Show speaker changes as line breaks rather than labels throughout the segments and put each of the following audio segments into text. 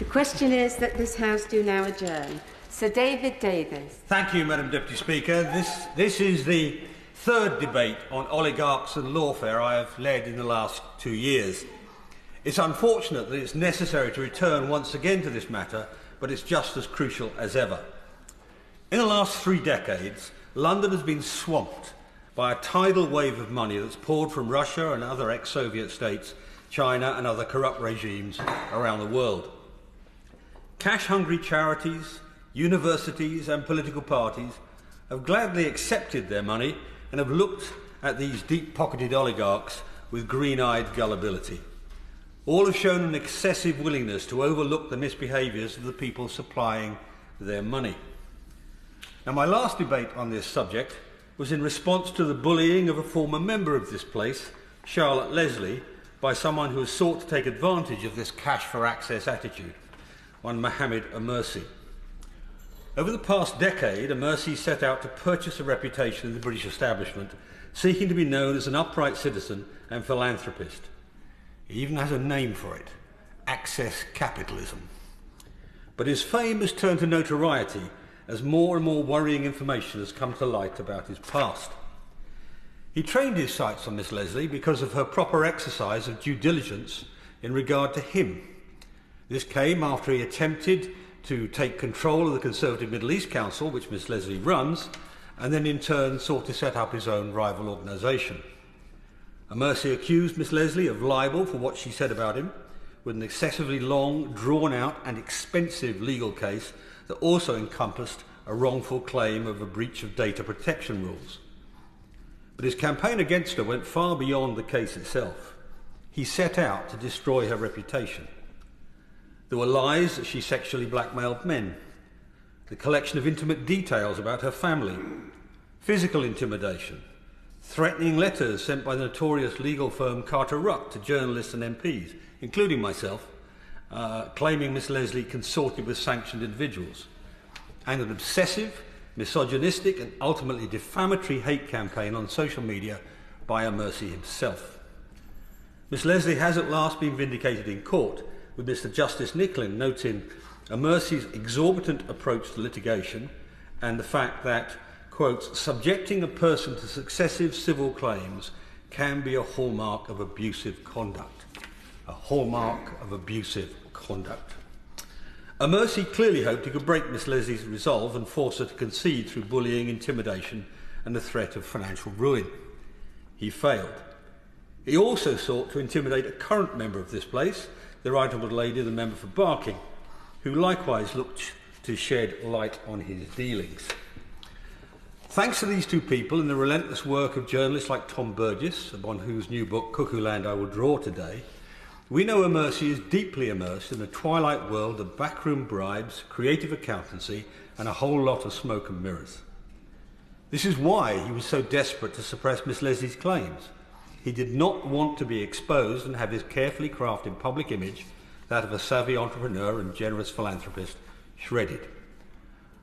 question is that this House do now adjourn. Sir David Davis.
Thank you, Madam Deputy Speaker. This is the third debate on oligarchs and lawfare I have led in the last 2 years. It's unfortunate that it's necessary to return once again to this matter, but it's just as crucial as ever. In the last 3 decades, London has been swamped by a tidal wave of money that's poured from Russia and other ex-Soviet states, China and other corrupt regimes around the world. Cash-hungry charities, universities and political parties have gladly accepted their money and have looked at these deep-pocketed oligarchs with green-eyed gullibility. All have shown an excessive willingness to overlook the misbehaviours of the people supplying their money. Now, my last debate on this subject was in response to the bullying of a former member of this place, Charlotte Leslie, by someone who has sought to take advantage of this cash-for-access attitude, one Mohammed Amersi. Over the past decade, Amersi set out to purchase a reputation in the British establishment, seeking to be known as an upright citizen and philanthropist. He even has a name for it: access capitalism. But his fame has turned to notoriety as more and more worrying information has come to light about his past. He trained his sights on Miss Leslie because of her proper exercise of due diligence in regard to him. This came after he attempted to take control of the Conservative Middle East Council, which Miss Leslie runs, and then in turn sought to set up his own rival organisation. Amersi accused Miss Leslie of libel for what she said about him, with an excessively long, drawn-out and expensive legal case that also encompassed a wrongful claim of a breach of data protection rules. But his campaign against her went far beyond the case itself. He set out to destroy her reputation. There were lies that she sexually blackmailed men, the collection of intimate details about her family, physical intimidation, threatening letters sent by the notorious legal firm Carter Ruck to journalists and MPs, including myself, claiming Miss Leslie consorted with sanctioned individuals, and an obsessive, misogynistic and ultimately defamatory hate campaign on social media by Amersi himself. Miss Leslie has at last been vindicated in court, with Mr Justice Nicklin noting Amersi's exorbitant approach to litigation and the fact that, quote, subjecting a person to successive civil claims can be a hallmark of abusive conduct. A hallmark of abusive conduct. Amersi clearly hoped he could break Miss Leslie's resolve and force her to concede through bullying, intimidation and the threat of financial ruin. He failed. He also sought to intimidate a current member of this place, the Right Honourable Lady, the member for Barking, who likewise looked to shed light on his dealings. Thanks to these two people and the relentless work of journalists like Tom Burgess, upon whose new book Cuckoo Land I will draw today, we know Amersi is deeply immersed in the twilight world of backroom bribes, creative accountancy and a whole lot of smoke and mirrors. This is why he was so desperate to suppress Miss Leslie's claims. He did not want to be exposed and have his carefully crafted public image, that of a savvy entrepreneur and generous philanthropist, shredded.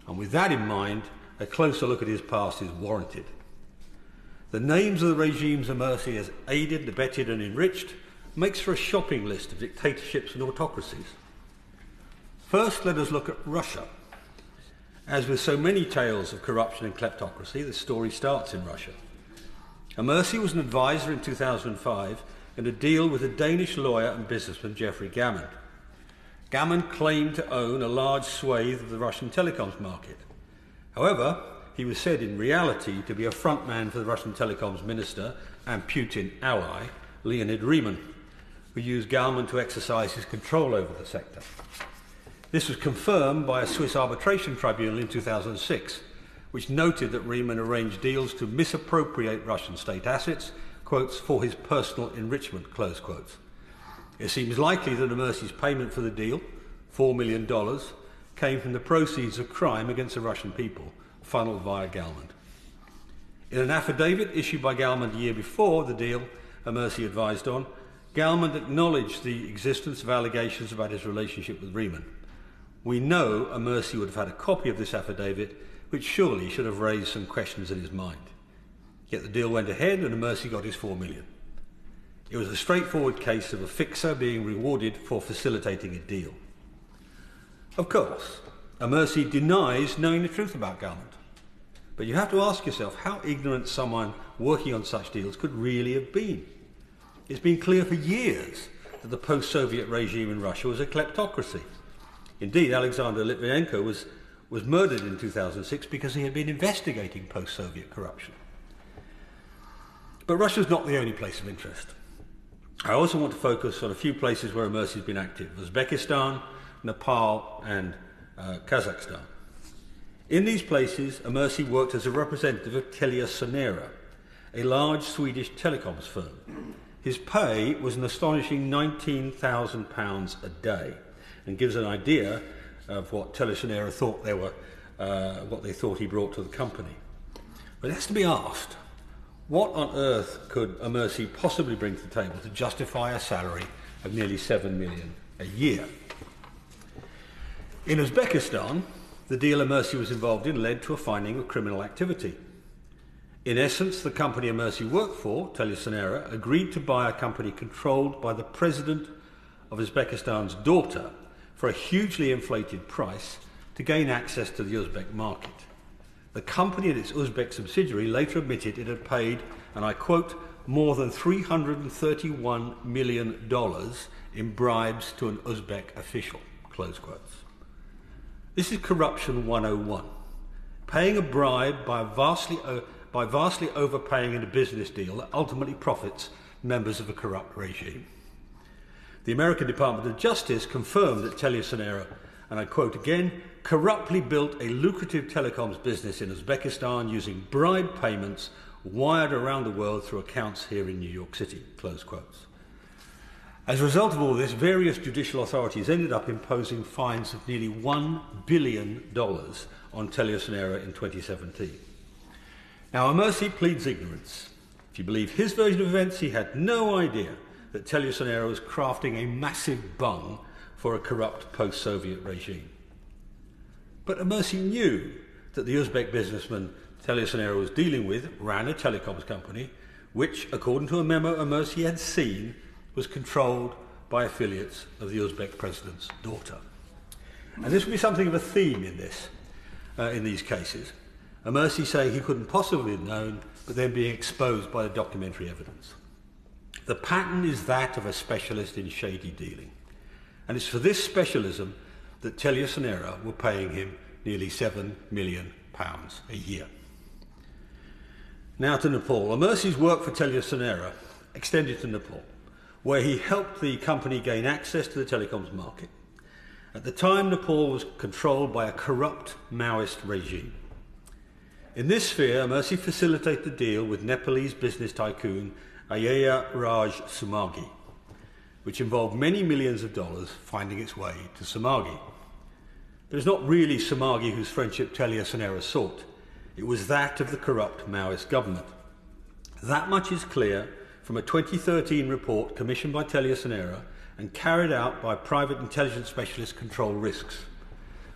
And with that in mind, a closer look at his past is warranted. The names of the regimes Amersi has aided, abetted and enriched makes for a shopping list of dictatorships and autocracies. First, let us look at Russia. As with so many tales of corruption and kleptocracy, the story starts in Russia. Amersi was an advisor in 2005 in a deal with a Danish lawyer and businessman Geoffrey Gammond. Gammond claimed to own a large swathe of the Russian telecoms market. However, he was said in reality to be a frontman for the Russian telecoms minister and Putin ally, Leonid Riemann, who used Gammond to exercise his control over the sector. This was confirmed by a Swiss arbitration tribunal in 2006, which noted that Riemann arranged deals to misappropriate Russian state assets, quotes, for his personal enrichment, close quotes. It seems likely that Amersi's payment for the deal, $4 million, came from the proceeds of crime against the Russian people, funneled via Gammond. In an affidavit issued by Gammond a year before the deal Amersi advised on, Gammond acknowledged the existence of allegations about his relationship with Riemann. We know Amersi would have had a copy of this affidavit, which surely should have raised some questions in his mind. Yet the deal went ahead and Amersi got his $4 million. It was a straightforward case of a fixer being rewarded for facilitating a deal. Of course, Mercy denies knowing the truth about Garment. But you have to ask yourself how ignorant someone working on such deals could really have been. It's been clear for years that the post-Soviet regime in Russia was a kleptocracy. Indeed, Alexander Litvinenko was murdered in 2006 because he had been investigating post-Soviet corruption. But Russia's not the only place of interest. I also want to focus on a few places where Mercy's been active: Uzbekistan, Nepal and Kazakhstan. In these places, Mercy worked as a representative of TeliaSonera, a large Swedish telecoms firm. His pay was an astonishing £19,000 a day, and gives an idea of what TeliaSonera thought what they thought he brought to the company. But it has to be asked, what on earth could Mercy possibly bring to the table to justify a salary of nearly $7 million a year? In Uzbekistan, the deal Mercy was involved in led to a finding of criminal activity. In essence, the company Mercy worked for, TeliaSonera, agreed to buy a company controlled by the president of Uzbekistan's daughter for a hugely inflated price to gain access to the Uzbek market. The company and its Uzbek subsidiary later admitted it had paid, and I quote, more than $331 million in bribes to an Uzbek official, close quotes. This is corruption 101, paying a bribe by vastly overpaying in a business deal that ultimately profits members of a corrupt regime. The American Department of Justice confirmed that TeliaSonera, and I quote again, corruptly built a lucrative telecoms business in Uzbekistan using bribe payments wired around the world through accounts here in New York City, close quotes. As a result of all this, various judicial authorities ended up imposing fines of nearly $1 billion on TeliaSonera in 2017. Now, Mercy pleads ignorance. If you believe his version of events, he had no idea that TeliaSonera was crafting a massive bung for a corrupt post-Soviet regime. But Mercy knew that the Uzbek businessman TeliaSonera was dealing with ran a telecoms company which, according to a memo Mercy had seen, was controlled by affiliates of the Uzbek president's daughter. And this would be something of a theme in these cases. Mercy saying he couldn't possibly have known, but then being exposed by the documentary evidence. The pattern is that of a specialist in shady dealing. And it's for this specialism that TeliaSonera were paying him nearly £7 million a year. Now to Nepal. Mercy's work for TeliaSonera extended to Nepal, where he helped the company gain access to the telecoms market. At the time, Nepal was controlled by a corrupt Maoist regime. In this sphere, Mercy facilitated the deal with Nepalese business tycoon Ayaya Raj Sumagi, which involved many millions of dollars finding its way to Sumagi. But it's not really Sumagi whose friendship TeliaSonera sought. It was that of the corrupt Maoist government. That much is clear from a 2013 report commissioned by TeliaSonera and carried out by private intelligence specialist Control Risks,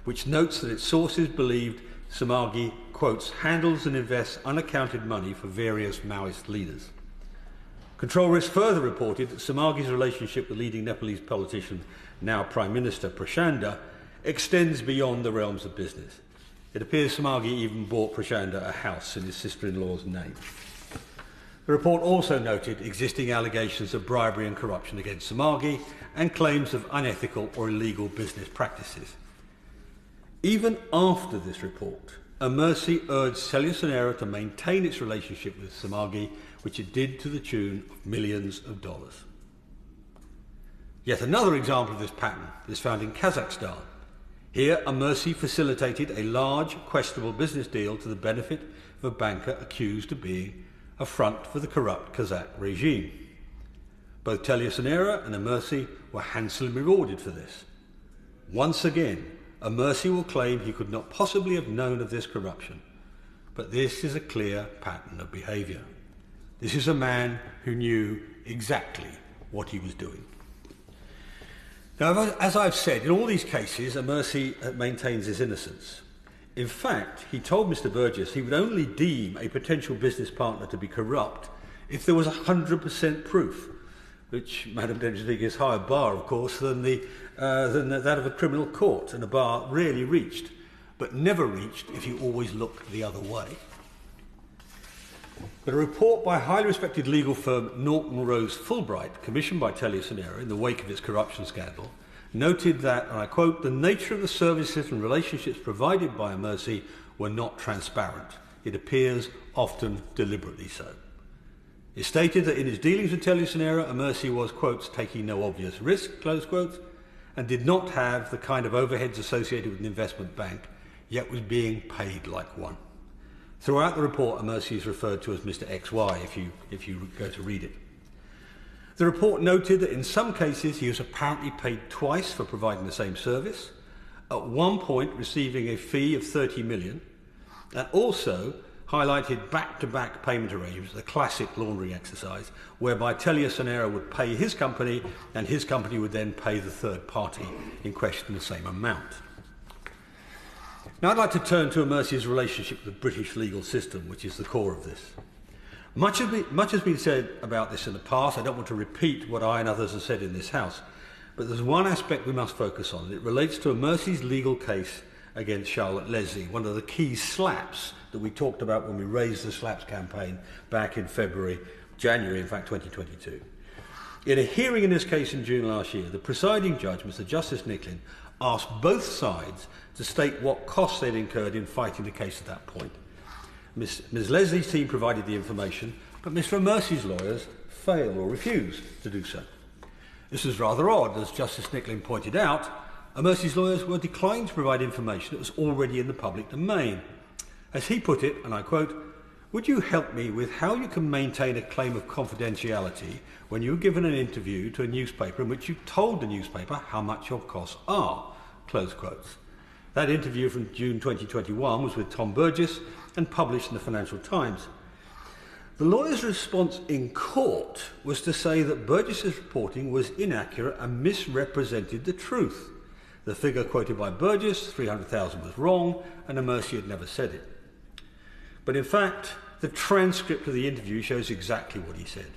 which notes that its sources believed Sumagi, quotes, handles and invests unaccounted money for various Maoist leaders. Control Risk further reported that Sumagi's relationship with leading Nepalese politician, now Prime Minister Prachanda, extends beyond the realms of business. It appears Sumagi even bought Prachanda a house in his sister-in-law's name. The report also noted existing allegations of bribery and corruption against Sumagi and claims of unethical or illegal business practices. Even after this report, Mercy urged TeliaSonera to maintain its relationship with Sumagi, which it did to the tune of millions of dollars. Yet another example of this pattern is found in Kazakhstan. Here, Mercy facilitated a large, questionable business deal to the benefit of a banker accused of being a front for the corrupt Kazakh regime. Both TeliaSonera and Mercy were handsomely rewarded for this. Once again, Mercy will claim he could not possibly have known of this corruption, but this is a clear pattern of behaviour. This is a man who knew exactly what he was doing. Now, as I've said, in all these cases, Mercy maintains his innocence. In fact, he told Mr. Burgess he would only deem a potential business partner to be corrupt if there was 100% proof. which, Madam Deputy Speaker, is higher bar, of course, than that of a criminal court, and a bar rarely reached, but never reached if you always look the other way. But a report by highly respected legal firm Norton Rose Fulbright, commissioned by Telius in the wake of its corruption scandal, noted that, and I quote, "the nature of the services and relationships provided by Mercy were not transparent. It appears often deliberately so." It stated that in its dealings with Telius Mercy was, quotes, "taking no obvious risk," close quotes, and did not have the kind of overheads associated with an investment bank, yet was being paid like one. Throughout the report, Mercy is referred to as Mr. XY if you go to read it. The report noted that in some cases he was apparently paid twice for providing the same service, at one point receiving a fee of 30 million, and also highlighted back-to-back payment arrangements, the classic laundering exercise, whereby Telius would pay his company and his company would then pay the third party in question the same amount. Now I'd like to turn to Mercy's relationship with the British legal system, which is the core of this. Much has been said about this in the past. I don't want to repeat what I and others have said in this House, but there's one aspect we must focus on. It relates to Mercy's legal case against Charlotte Leslie, one of the key slaps that we talked about when we raised the slaps campaign back in January, in fact, 2022. In a hearing in this case in June last year, the presiding judge, Mr. Justice Nicklin, asked both sides to state what costs they'd incurred in fighting the case at that point. Ms. Leslie's team provided the information, but Mr. Mercy's lawyers failed or refused to do so. This is rather odd, as Justice Nicklin pointed out. Mercy's lawyers were declining to provide information that was already in the public domain. As he put it, and I quote, "Would you help me with how you can maintain a claim of confidentiality when you were given an interview to a newspaper in which you told the newspaper how much your costs are?" Close quotes. That interview from June 2021 was with Tom Burgess and published in the Financial Times. The lawyer's response in court was to say that Burgess's reporting was inaccurate and misrepresented the truth. The figure quoted by Burgess, 300,000, was wrong, and Mercy had never said it. But in fact, the transcript of the interview shows exactly what he said.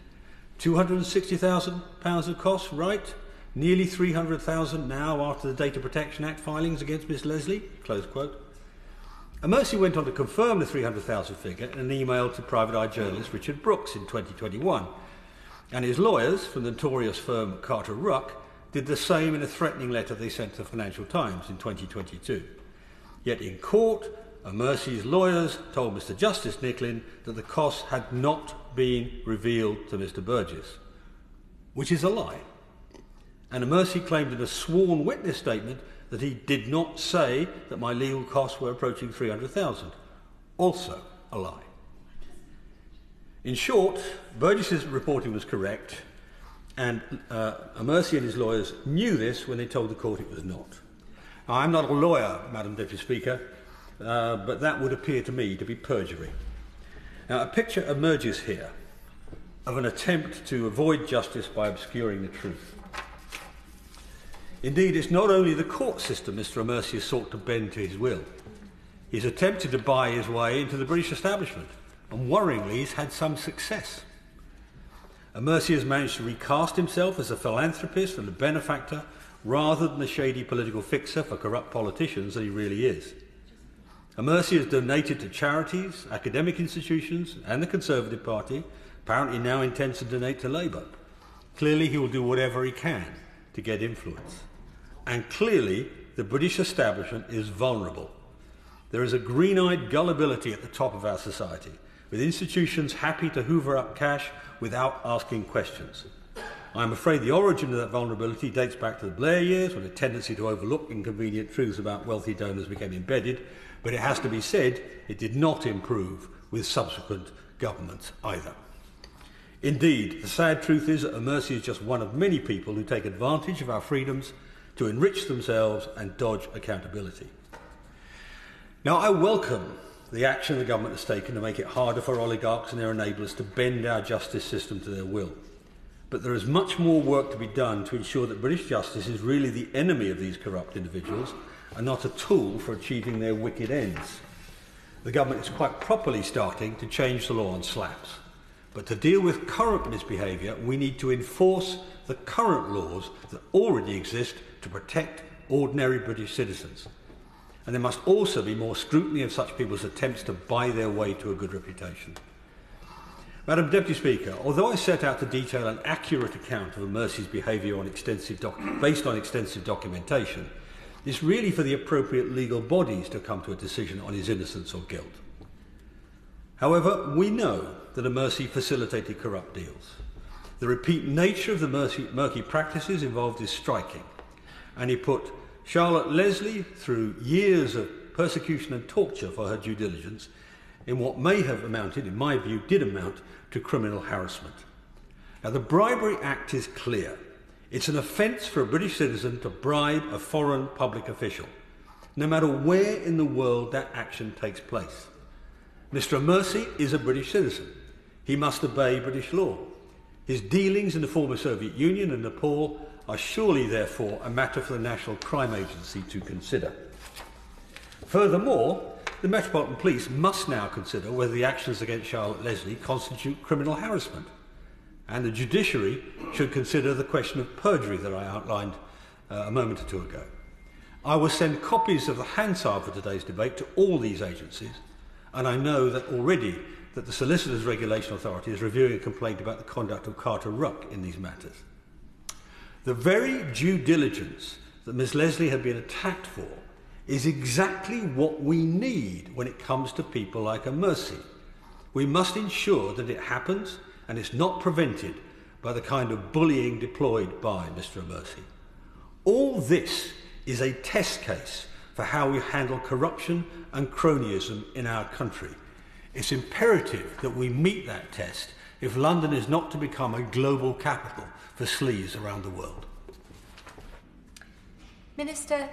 £260,000 of costs, right? Nearly 300,000 now after the Data Protection Act filings against Miss Leslie, close quote. Mercy went on to confirm the 300,000 figure in an email to private eye journalist Richard Brooks in 2021. And his lawyers from the notorious firm Carter Ruck did the same in a threatening letter they sent to the Financial Times in 2022. Yet in court, Mercy's lawyers told Mr. Justice Nicklin that the costs had not been revealed to Mr. Burgess, which is a lie. And Mercy claimed in a sworn witness statement that he did not say that my legal costs were approaching 300,000. Also a lie. In short, Burgess's reporting was correct, and Mercy and his lawyers knew this when they told the court it was not. Now, I'm not a lawyer, Madam Deputy Speaker, but that would appear to me to be perjury. Now, a picture emerges here of an attempt to avoid justice by obscuring the truth. Indeed, it's not only the court system Mr. Mercy has sought to bend to his will. He's attempted to buy his way into the British establishment, and worryingly, he's had some success. Mercy has managed to recast himself as a philanthropist and a benefactor rather than the shady political fixer for corrupt politicians that he really is. Mercy has donated to charities, academic institutions and the Conservative Party, apparently now intends to donate to Labour. Clearly he will do whatever he can to get influence. And clearly the British establishment is vulnerable. There is a green-eyed gullibility at the top of our society, with institutions happy to hoover up cash without asking questions. I'm afraid the origin of that vulnerability dates back to the Blair years, when a tendency to overlook inconvenient truths about wealthy donors became embedded, but it has to be said it did not improve with subsequent governments either. Indeed, the sad truth is that Mercy is just one of many people who take advantage of our freedoms to enrich themselves and dodge accountability. Now, I welcome the action the government has taken to make it harder for oligarchs and their enablers to bend our justice system to their will. But there is much more work to be done to ensure that British justice is really the enemy of these corrupt individuals and not a tool for achieving their wicked ends. The government is quite properly starting to change the law on slaps. But to deal with current misbehaviour, we need to enforce the current laws that already exist to protect ordinary British citizens. And there must also be more scrutiny of such people's attempts to buy their way to a good reputation. Madam Deputy Speaker, although I set out to detail an accurate account of Mercy's behaviour based on extensive documentation, it's really for the appropriate legal bodies to come to a decision on his innocence or guilt. However, we know that Mercy facilitated corrupt deals. The repeat nature of the murky practices involved is striking, and he put Charlotte Leslie through years of persecution and torture for her due diligence in what may have amounted, in my view, did amount to criminal harassment. Now, the Bribery Act is clear. It's an offence for a British citizen to bribe a foreign public official, no matter where in the world that action takes place. Mr. Mercy is a British citizen. He must obey British law. His dealings in the former Soviet Union and Nepal are surely, therefore, a matter for the National Crime Agency to consider. Furthermore, the Metropolitan Police must now consider whether the actions against Charlotte Leslie constitute criminal harassment, and the judiciary should consider the question of perjury that I outlined a moment or two ago. I will send copies of the Hansard for today's debate to all these agencies, and I know that already that the Solicitors Regulation Authority is reviewing a complaint about the conduct of Carter Ruck in these matters. The very due diligence that Ms Leslie had been attacked for is exactly what we need when it comes to people like Mercy. We must ensure that it happens and it's not prevented by the kind of bullying deployed by Mr. Mercy. All this is a test case for how we handle corruption and cronyism in our country. It's imperative that we meet that test if London is not to become a global capital for sleaze around the world.
Minister,